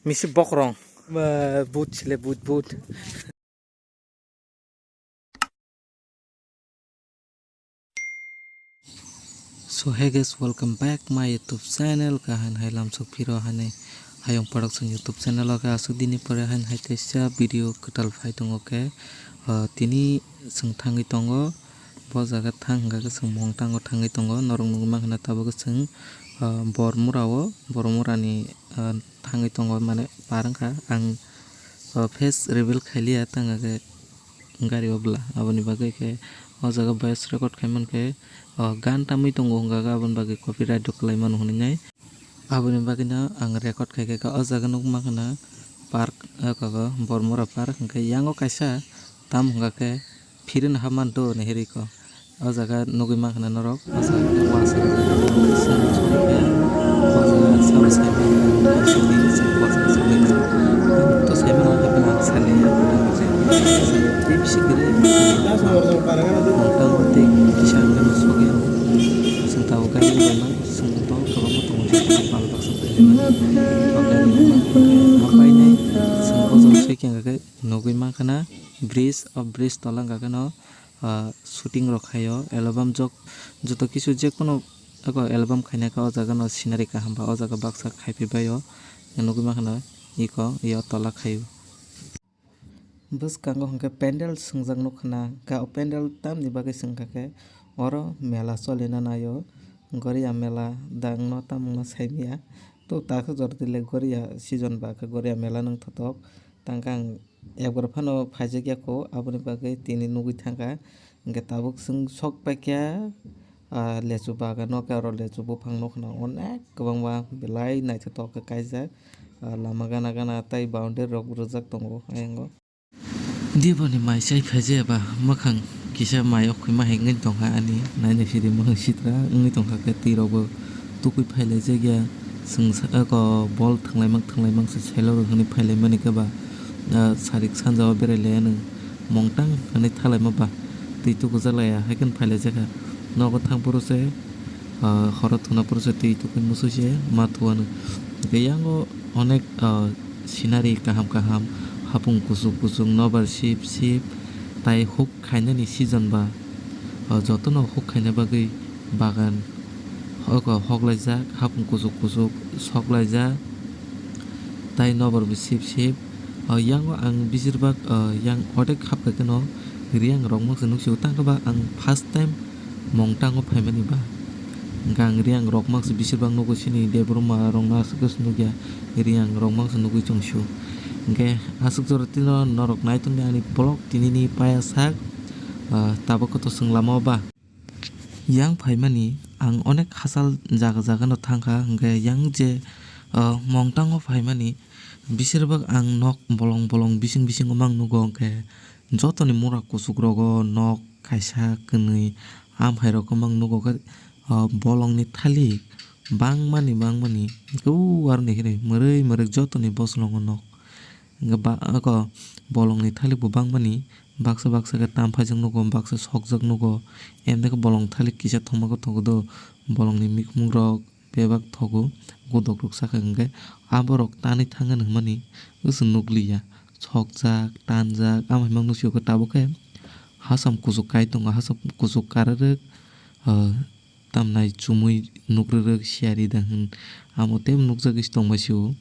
Misi bokrong. Boot chile boot. So hey guys, welcome back my YouTube channel. Kahan hai lam sok piro hane hayong production YouTube channel ka asuk dini pore han hai tesa video ketal phai tongo ke tini sung thangi tongo bo jaga thangga ke sung mongtango thangi tongo norong nungma hana tabo ke sung bormurani thangi tongo mane parangka ang face reveal khailia tanga ke gari obla aboni bagai ke o jaga voice record khaiman ke gan tamui tongo hongga abon bagai copyright doklaiman honai aboni bagai na ang record khai ke o jaga nukma kana park ka bormura park ke yango kaisa tam hongga ke phirin haman to ne heri ko o jaga nugui ma kana norok o jaga wasa to saiman ka kana sale bridge tolang kakano shooting rokhayo album jok joto kisu je kono album khaina ka o jaga no scenery ka hamba o jaga baksa khaipi bayo nugui ma kana iko yo tola khayo bus kango hongke pendel sungjak nukhna ka o pendel tamni bagai sungka ke oro mela cholena nayo goria mela dangno tamno saimia to taka jordile goria season ba ka goria mela nang thotok tangkang ekbar phano phaijagya ko aboni bagai tini nugui thangka hingke tabuk sung sok paikya lechu baga noka ro lechu buphang nokhna onek kwbangma belai naithotok ke kaijak lama gana gana tai boundary rok rujak tongo ayango diboni mai sai phaje ba makhang kisa mai okhoi ma hengin tongha ani naine sidi makhang sitra ngi tongha ke tirobo tukui phaile jagya sungsa ko bol thanglai mang se selo rokni phaile mani ka ba sarik sanjawa berele an mongtang ani thalai ma ba titu gujalaya haken phaile jaga nogo thangpuru se horo thunapuru se titu kun mususe matuan geyango onek scenery kaham hapung kusuk nobar sip tai hook khainani season ba jotono hook khaina bagui bagan hoklaijak hapung kusuk soklaijak tai nobar bi sip yango ang bisirbak yang odek khapka keno riang rongmok se nuksu tangba ang first time mongtango phaimani ba gang riang rokmak se bisirbak nugo sini debruma rongna sukus nugya riang rongmak se nugui chongshu hingke asuk jorotino norok naitungni ani blog tinini paya sak taboko to sunglama ba yang phaimani ang onek hasal jaga no thangka hingke yang je mongtango phaimani bisirbak ang nok bolong bising omang nugo hingke jotoni mura kusuk rogo nok kaisa kwnui amhai rok omang nugo bolongni thalik bangmani guar ni hire murui jotoni boslongo nok ko bolongni thalik bo bangmani baksa ke tamphajak nugo baksa sokjak nugo emde ko bolong thalik kisa thongmago thogodo bolongni mikmung rok bebak thogo godok rok saka hingke aborok tani thangan hingmani usung nukliya sokjak tanjak amai mang nuksiyo ko taboke hasam kusuk kai tongo hasam kusuk kararek tamnai chumui nukrerek siari dang amo tem nukjak is tongmasio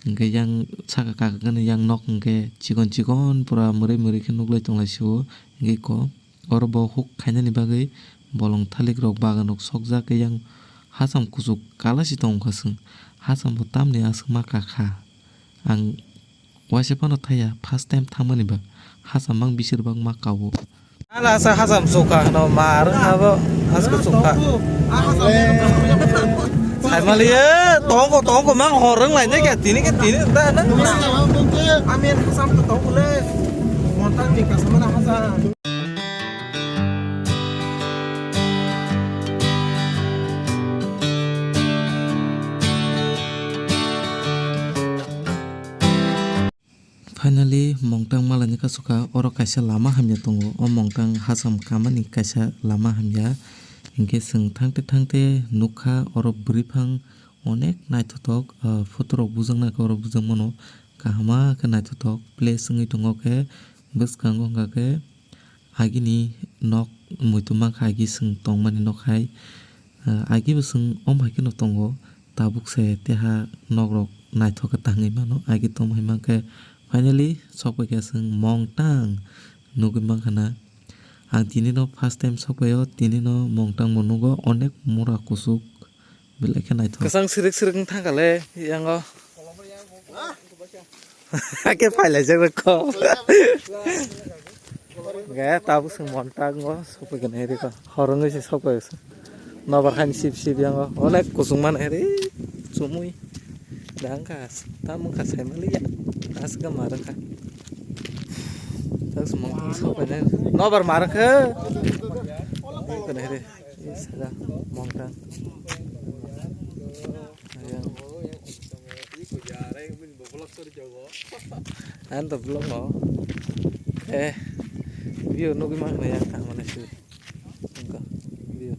hingke yang saka kakakno yang nok hingke chikon pura murui khe nuklai tonglaisio hingke ko oro bo hook khainani bagui bolong thalik rok bagan rok sokjak ke yang hasam kusuk kalasi tongkha sung hasam bo tamni asukma kakha ang waise phano thaya first time thangmani ba hasam mang bisirbak ma kawo ala sa hasam suka no mar abo asko suka Malia tongko mang horeng lainnya kayak tini ta na amin hasam to tongko le montan di kasama hasam finally mongtang malani ka suka oro kaisa lama hamya tongo o mongtang hasam kamani kaisa lama hamya hingke sung thangte nukha oro brifang onek naithotok photo rok bujang ko rok bujang mano kahama ke naithotok place wngwi tongo ke bwskango hwnkha ke agini nok muituma agi swng tongmani nok hai agi bo swng omhai ke no tongo tabuk se teha nok rok naithok tangwi mano agi tongmai mankhe finally sokpai khe swng mongtang nugui mankha na ang tini no first time sokpaio tini no mongtang bo nugo onek mura kusuk belai khe naithok kasang sirik sirik thangkale yango ke pailai jagrako gaya tabuk swng mongtang go sokpai khe nai riko horongwi se sokpai nobar khaini sip sip yango onek kusung man eri chumui dangkas tamung kha saimali ya asga marakha tas mongtang sokpai nobar marakha kene eri saga mongtang anta vlog mo view nugi mang na yang mana sih engko view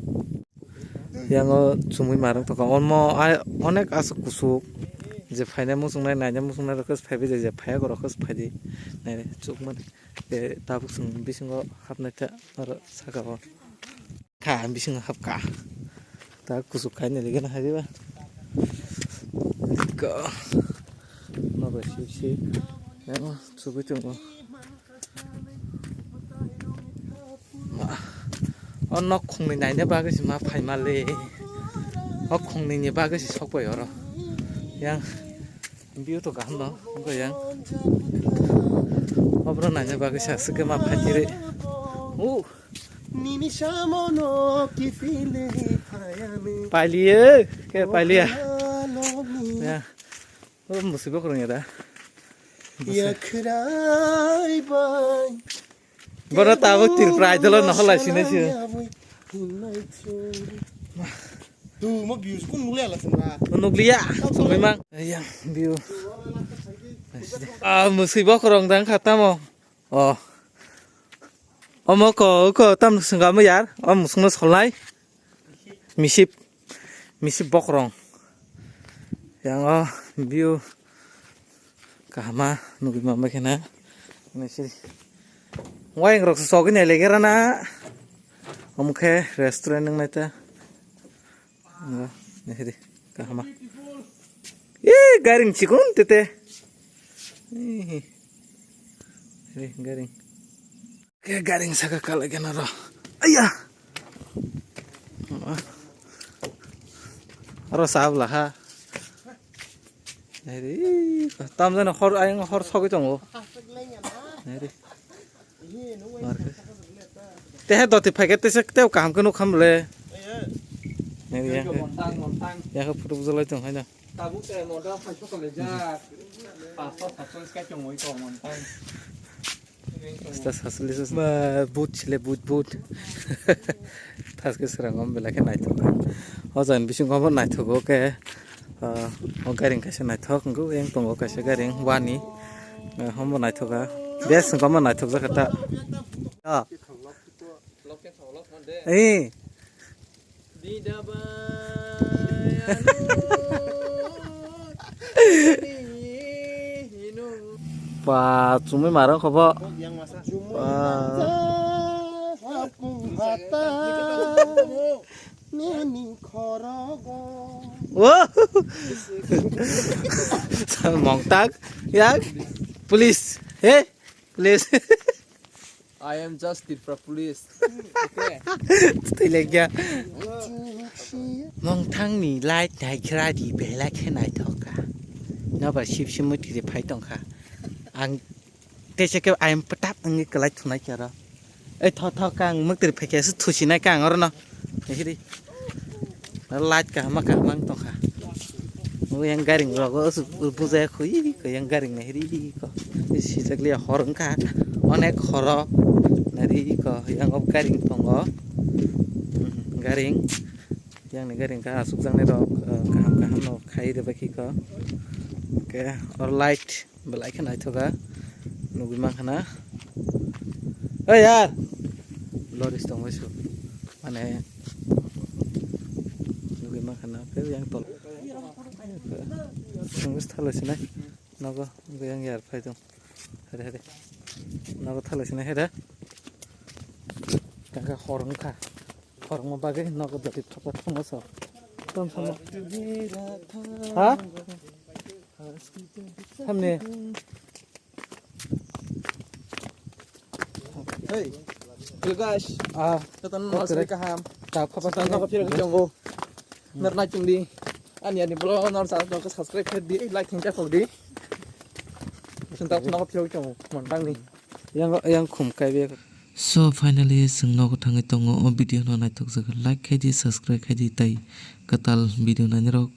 yang chumui marang to onmo onek asuk kusuk je phaina musung nai musung nai rokas phaibe je phaya go rokas phaidi nai chukman e tabuk sung bisingo hapna ta ar saka bo kha bisingo hapka ta kusuk khaine legena hariba ko no ba shi yang chubi tungo nok khongni naina bagasi ma phaimale khongni ni bagasi sokpai oro yang view to gam no ngo yang obro naina bagasi asge ma phaitire paliye ke paliya ya musibo kurang ya bora tabuk tirprai dalo naholai sinasi tu mo views kun nulia la sanga nuklia sungoi mang yang view musibo kurang dang kata mo omo ko tam sanga mo yar musungno solai misip bokrong yang view kahama nugi mama kena nasi wayang rok sogi ne legera na omke restaurant nang nata nehdi kahama garing cikun tete garing ke garing saka kala gena ro ayah ro sabla ha nehdi tam jana hor ayang hor sogi tongo nehdi teh doti paket teh teh kam kenu kamle nehdi ya ke photo bujolai tong haina tabuk te moda phaiso kale ja 500 ska chongoi to montang estas haslisos ma but chile but tas ke serangom bela ke naithok ojan bising gomor naithok ke garing kaisa naithok nggo eng tongo kaisa garing wani homo naithoka bes gomor naithok jakata di daba pa chumui marang khobo yang masa neni khorogo mongtak yak police police I am just the police okay Stilegya mongtang ni light dai kra di bela ke naithoka no ba ship muti de phai tongkha ang tese ke I am patap angi kalai thunai kara ei tho kang muktir pheke su thusinai kang or no hiri light ka ma mang tongkha mo yang garing rogo su buja khoi ko yang garing na hiri ko si sakli horongka onek horo nari ko yang ob garing tongo garing yang ni garing ka asuk jang ne rok kaham no khai de baki ko ke or light belai kan aithoga nugi mangkhana yaar loris tongoi su mane nugi mangkhana yang tol sungguh thalas sini naga yang yar fai dong hade naga thalas sini hede kangka horong mau bagai naga dari tempat pemasok tom sama ha hamne Hey, guys, tonton Kira- masih kaham. tak apa Tonton apa film jonggo. Merna cungdi. Ani ani belum nol saat nol subscribe di like tinggal kalau di. Sentak nol film jonggo. Montang nih. yang khum kai be so finally sing nog thangai tongo o video no nai tok jaga like khai di subscribe khai di tai katal video na ni rok